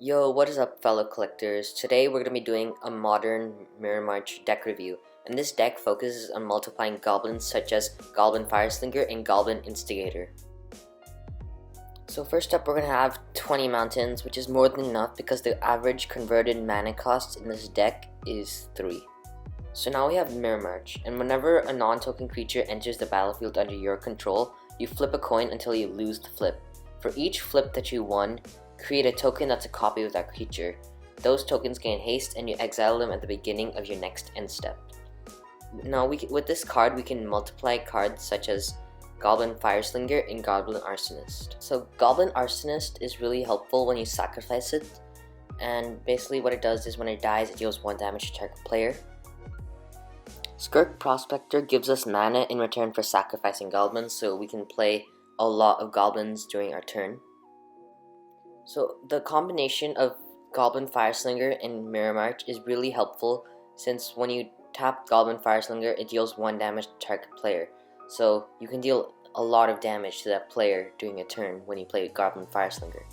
Yo, what is up fellow collectors? Today we're going to be doing a modern Mirror March deck review, and this deck focuses on multiplying goblins such as Goblin Fireslinger and Goblin Instigator. So first up we're going to have 20 mountains, which is more than enough because the average converted mana cost in this deck is 3. So now we have Mirror March, and whenever a non-token creature enters the battlefield under your control, you flip a coin until you lose the flip. For each flip that you won, create a token that's a copy of that creature. Those tokens gain haste and you exile them at the beginning of your next end step. Now with this card we can multiply cards such as Goblin Fireslinger and Goblin Arsonist. So Goblin Arsonist is really helpful when you sacrifice it, and basically what it does is when it dies it deals 1 damage to target player. Skirk Prospector gives us mana in return for sacrificing goblins, so we can play a lot of goblins during our turn. So the combination of Goblin Fireslinger and Mirror March is really helpful, since when you tap Goblin Fireslinger it deals 1 damage to target player. So you can deal a lot of damage to that player during a turn when you play Goblin Fireslinger.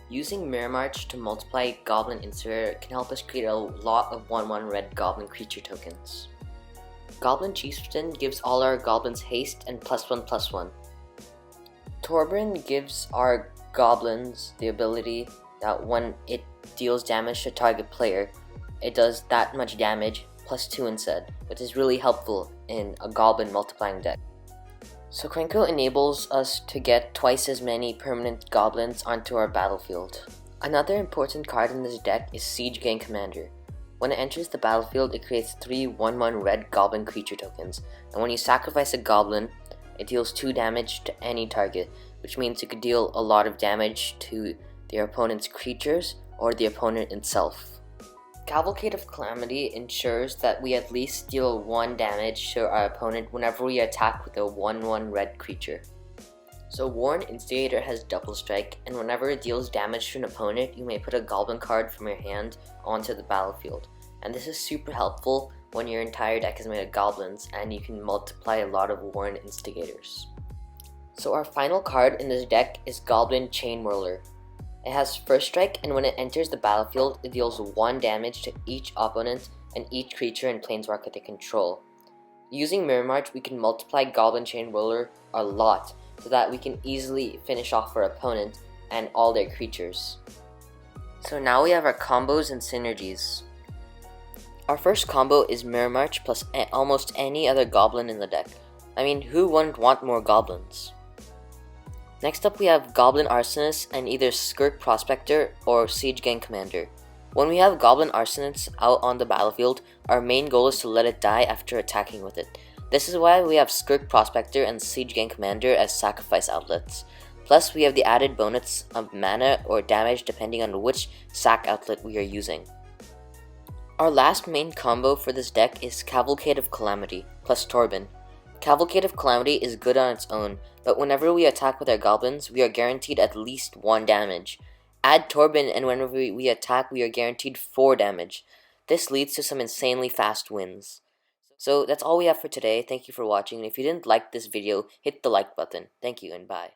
Using Mirror March to multiply Goblin Instigator can help us create a lot of 1/1 red goblin creature tokens. Goblin Chieftain gives all our goblins haste and +1/+1. Torbrin gives our goblins the ability that when it deals damage to target player, it does that much damage +2 instead, which is really helpful in a goblin multiplying deck. So Krenko enables us to get twice as many permanent goblins onto our battlefield. Another important card in this deck is Siege Gang Commander. When it enters the battlefield, it creates 3 1/1 red goblin creature tokens, and when you sacrifice a goblin, it deals 2 damage to any target, which means you could deal a lot of damage to their opponent's creatures or the opponent itself. Cavalcade of Calamity ensures that we at least deal 1 damage to our opponent whenever we attack with a 1/1 red creature. So Warren Instigator has double strike, and whenever it deals damage to an opponent, you may put a goblin card from your hand onto the battlefield. And this is super helpful when your entire deck is made of goblins and you can multiply a lot of Warren Instigators. So our final card in this deck is Goblin Chain Whirler. It has first strike, and when it enters the battlefield, it deals 1 damage to each opponent and each creature and planeswalker they control. Using Mirror March, we can multiply Goblin Chain Whirler a lot, so that we can easily finish off our opponent and all their creatures. So now we have our combos and synergies. Our first combo is Mirror March plus almost any other goblin in the deck. I mean, who wouldn't want more goblins? Next up we have Goblin Arsonist and either Skirk Prospector or Siege Gang Commander. When we have Goblin Arsonist out on the battlefield, our main goal is to let it die after attacking with it. This is why we have Skirk Prospector and Siege Gang Commander as sacrifice outlets. Plus we have the added bonus of mana or damage depending on which sack outlet we are using. Our last main combo for this deck is Cavalcade of Calamity plus Torbin. Cavalcade of Calamity is good on its own, but whenever we attack with our goblins, we are guaranteed at least 1 damage. Add Torbin, and whenever we attack, we are guaranteed 4 damage. This leads to some insanely fast wins. So that's all we have for today. Thank you for watching, and if you didn't like this video, hit the like button. Thank you, and bye.